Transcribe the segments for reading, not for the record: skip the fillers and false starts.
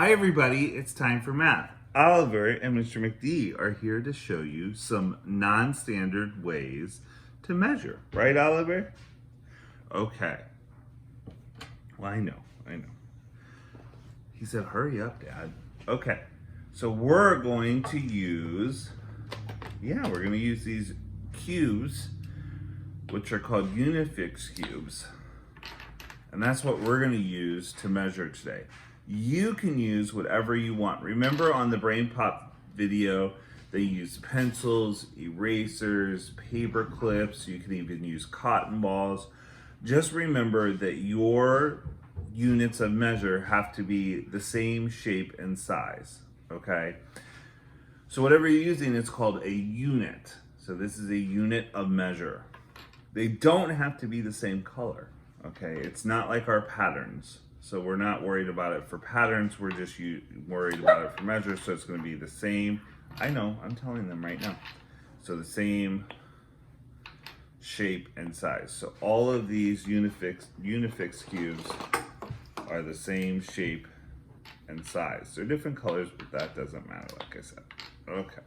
Hi everybody, it's time for math. Oliver and Mr. McD are here to show you some non-standard ways to measure. Right, Oliver? Okay. Well, I know. He said, hurry up, Dad. Okay. So we're going to use these cubes, which are called Unifix cubes. And that's what we're going to use to measure today. You can use whatever you want. Remember on the Brain Pop video, they use pencils, erasers, paper clips. You can even use cotton balls. Just remember that your units of measure have to be the same shape and size, okay? So whatever you're using, it's called a unit. So this is a unit of measure. They don't have to be the same color, okay? It's not like our patterns. So we're not worried about it for patterns, we're just worried about it for measures, so it's gonna be the same. I know, I'm telling them right now. So the same shape and size. So all of these Unifix cubes are the same shape and size. They're different colors, but that doesn't matter, like I said. Okay.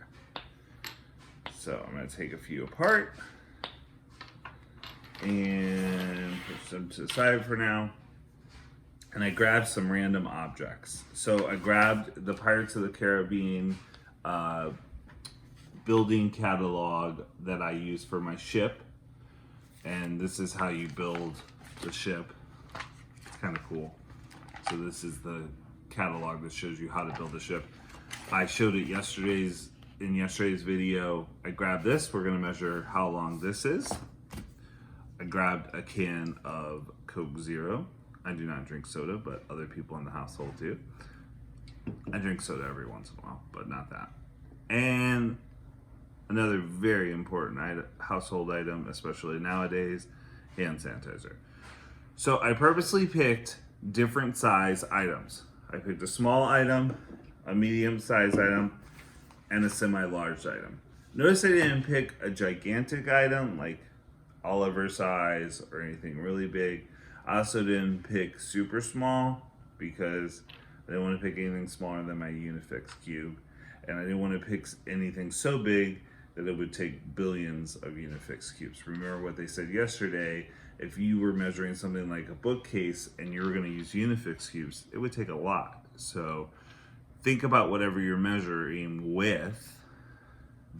So I'm gonna take a few apart and put them to the side for now. And I grabbed some random objects. So I grabbed the Pirates of the Caribbean building catalog that I use for my ship. And this is how you build the ship. It's kind of cool. So this is the catalog that shows you how to build a ship. I showed it in yesterday's video. I grabbed this. We're gonna measure how long this is. I grabbed a can of Coke Zero. I do not drink soda, but other people in the household do. I drink soda every once in a while, but not that. And another very important household item, especially nowadays, hand sanitizer. So I purposely picked different size items. I picked a small item, a medium size item, and a semi-large item. Notice I didn't pick a gigantic item like Oliver size or anything really big. I also didn't pick super small because I didn't want to pick anything smaller than my Unifix cube. And I didn't want to pick anything so big that it would take billions of Unifix cubes. Remember what they said yesterday, if you were measuring something like a bookcase and you were going to use Unifix cubes, it would take a lot. So think about whatever you're measuring with,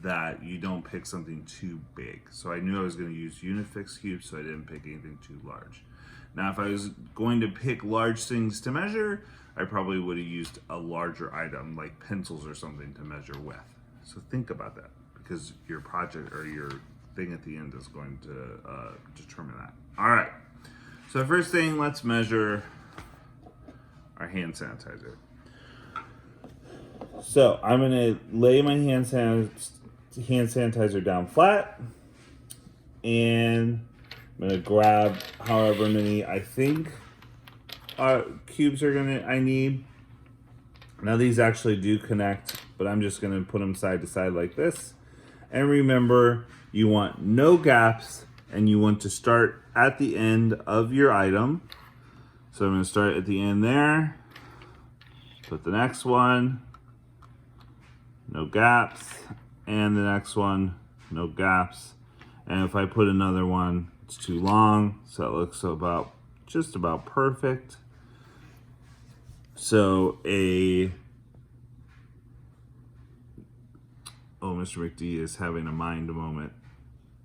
that you don't pick something too big. So I knew I was going to use Unifix cubes, so I didn't pick anything too large. Now, if I was going to pick large things to measure, I probably would have used a larger item like pencils or something to measure with. So think about that, because your project or your thing at the end is going to determine that. All right, so the first thing, let's measure our hand sanitizer. So I'm gonna lay my hand sanitizer down flat, and I'm gonna grab however many I think cubes I need. Now these actually do connect, but I'm just gonna put them side to side like this. And remember, you want no gaps, and you want to start at the end of your item. So I'm gonna start at the end there, put the next one, no gaps, and the next one, no gaps. And if I put another one, it's too long, so it looks just about perfect. So Mr. McD is having a mind moment.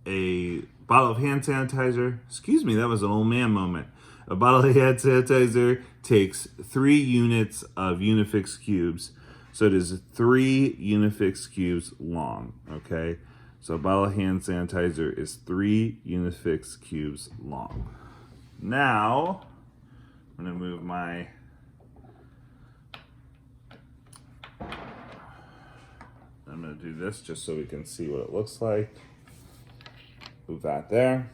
A bottle of hand sanitizer, excuse me, that was an old man moment. A bottle of hand sanitizer takes 3 units of Unifix cubes. So it is 3 Unifix cubes long, okay? So a bottle of hand sanitizer is 3 Unifix cubes long. Now, I'm gonna move I'm gonna do this just so we can see what it looks like. Move that there.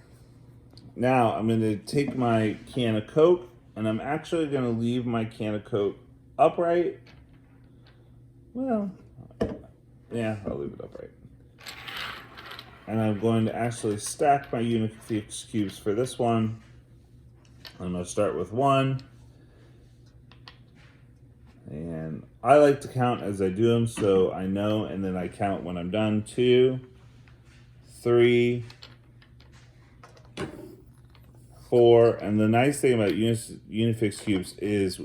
Now, I'm gonna take my can of Coke, and I'm actually gonna leave my can of Coke upright. Well, yeah, I'll leave it upright. And I'm going to actually stack my Unifix cubes for this one. I'm going to start with 1, And I like to count as I do them, so I know, and then I count when I'm done. 2, 3, 4. And the nice thing about Unifix cubes is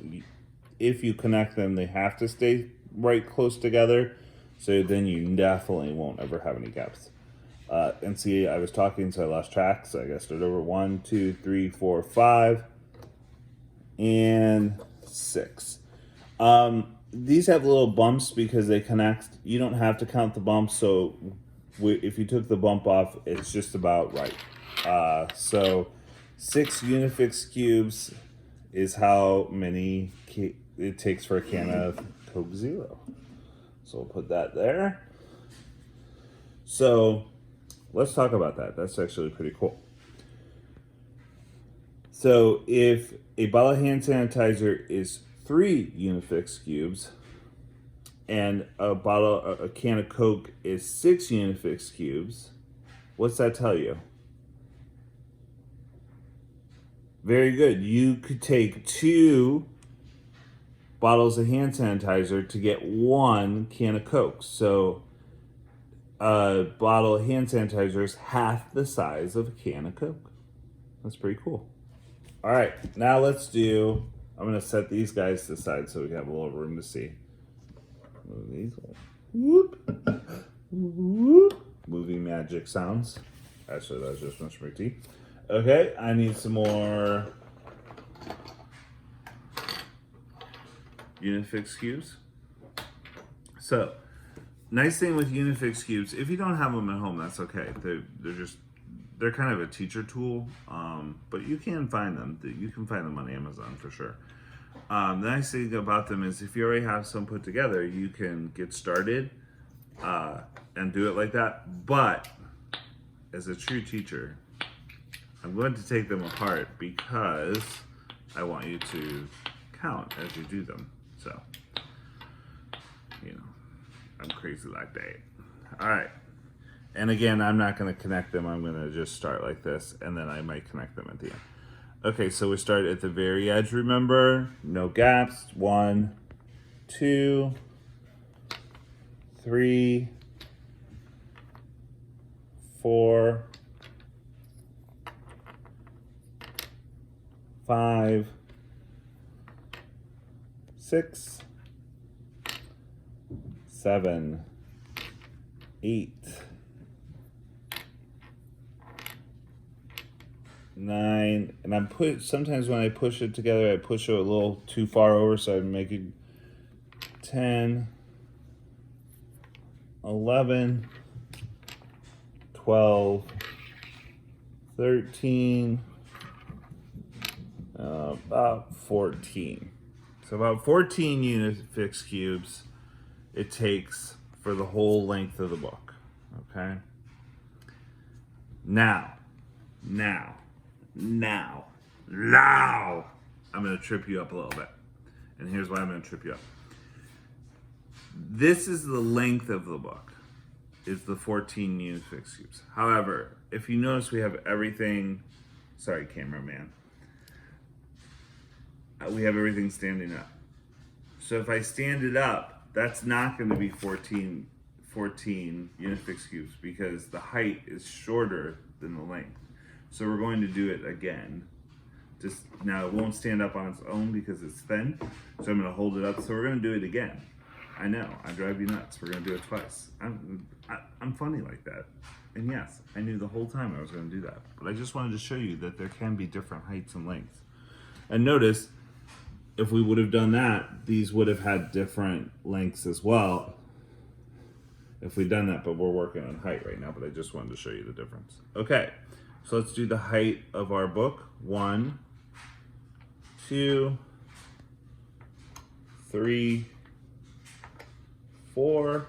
if you connect them, they have to stay right close together. So then you definitely won't ever have any gaps. And see, I was talking, so I lost track. So I got to start over. 1, 2, 3, 4, 5, and 6. These have little bumps because they connect. You don't have to count the bumps, so if you took the bump off, it's just about right. So 6 Unifix cubes is how many it takes for a can of Coke Zero. So we'll put that there. So let's talk about that. That's actually pretty cool. So if a bottle of hand sanitizer is 3 Unifix cubes and a can of Coke is 6 Unifix cubes, what's that tell you? Very good. You could take 2 bottles of hand sanitizer to get 1 can of Coke. So a bottle of hand sanitizer is half the size of a can of Coke. That's pretty cool. All right, now let's do, I'm going to set these guys to the side so we have a little room to see. Move these. Whoop. Whoop. Movie magic sounds. Actually, that was just my spray tea. Okay, I need some more Unifix cubes. So, nice thing with Unifix cubes, if you don't have them at home, that's okay. They're kind of a teacher tool, but you can find them. You can find them on Amazon for sure. The nice thing about them is if you already have some put together, you can get started and do it like that. But as a true teacher, I'm going to take them apart because I want you to count as you do them. So, I'm crazy like that. All right. And again, I'm not going to connect them. I'm going to just start like this, and then I might connect them at the end. Okay, so we start at the very edge, remember? No gaps. 1, 2, 3, 4, 5, 6, 7, 8, 9, and sometimes when I push it together, I push it a little too far over, so I'm making 10, 11, 12, 13, about 14. So about 14 Unifix cubes it takes for the whole length of the book, okay? Now, I'm gonna trip you up a little bit. And here's why I'm gonna trip you up. This is the length of the book, is the 14 Unifix cubes. However, if you notice we have everything, sorry cameraman, we have everything standing up. So if I stand it up, that's not gonna be 14 Unifix cubes because the height is shorter than the length. So we're going to do it again. Now it won't stand up on its own because it's thin. So I'm gonna hold it up. So we're gonna do it again. I know, I drive you nuts. We're gonna do it twice. I'm funny like that. And yes, I knew the whole time I was gonna do that. But I just wanted to show you that there can be different heights and lengths. And notice, if we would have done that, these would have had different lengths as well. If we'd done that, but we're working on height right now, but I just wanted to show you the difference. Okay, so let's do the height of our book. 1, 2, 3, 4,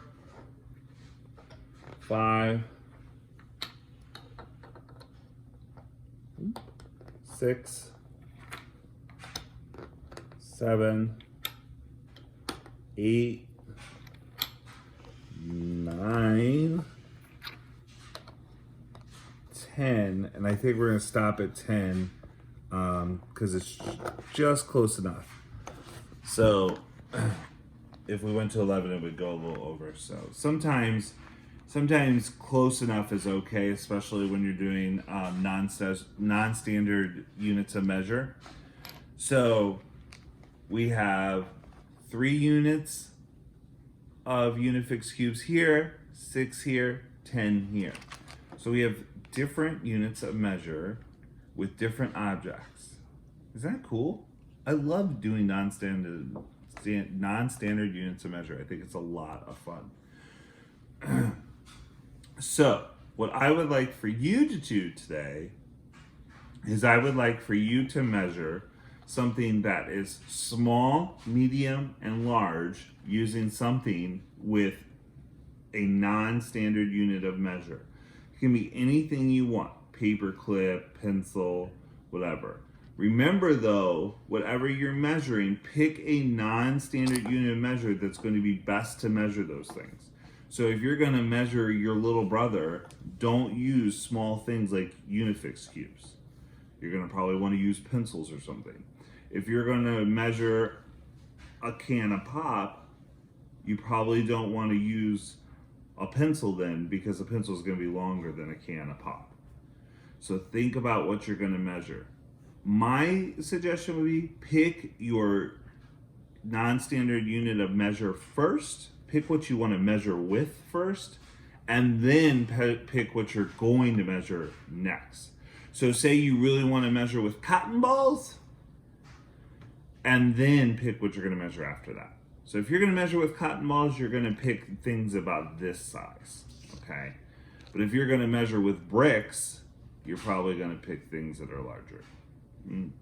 5, 6, 7, 8, 9, 10, and I think we're gonna stop at 10 because it's just close enough. So if we went to 11, it would go a little over. So sometimes close enough is okay, especially when you're doing non-standard units of measure. So we have 3 units of Unifix cubes here, 6 here, 10 here. So we have different units of measure with different objects. Isn't that cool? I love doing non-standard units of measure. I think it's a lot of fun. So what I would like for you to do today is I would like for you to measure something that is small, medium, and large using something with a non-standard unit of measure. It can be anything you want, paper clip, pencil, whatever. Remember though, whatever you're measuring, pick a non-standard unit of measure that's going to be best to measure those things. So if you're going to measure your little brother, don't use small things like Unifix cubes. You're going to probably want to use pencils or something. If you're going to measure a can of pop, you probably don't want to use a pencil then, because a pencil is going to be longer than a can of pop. So think about what you're going to measure. My suggestion would be pick your non-standard unit of measure first. Pick what you want to measure with first, and then pick what you're going to measure next. So say you really want to measure with cotton balls, and then pick what you're going to measure after that. So if you're going to measure with cotton balls, you're going to pick things about this size, okay? But if you're going to measure with bricks, you're probably going to pick things that are larger.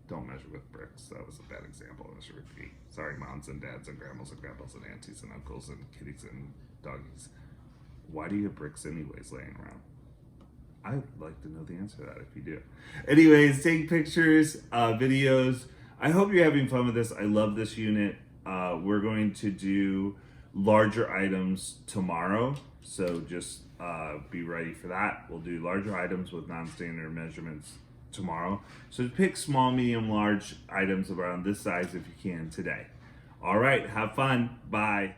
Don't measure with bricks. That was a bad example. I should repeat. Sorry, moms and dads and grandmas and grandpas and aunties and uncles and kitties and doggies. Why do you have bricks anyways laying around? I'd like to know the answer to that if you do. Anyways, take pictures, videos. I hope you're having fun with this. I love this unit. We're going to do larger items tomorrow. So just be ready for that. We'll do larger items with non-standard measurements tomorrow. So pick small, medium, large items around this size if you can today. All right, have fun. Bye.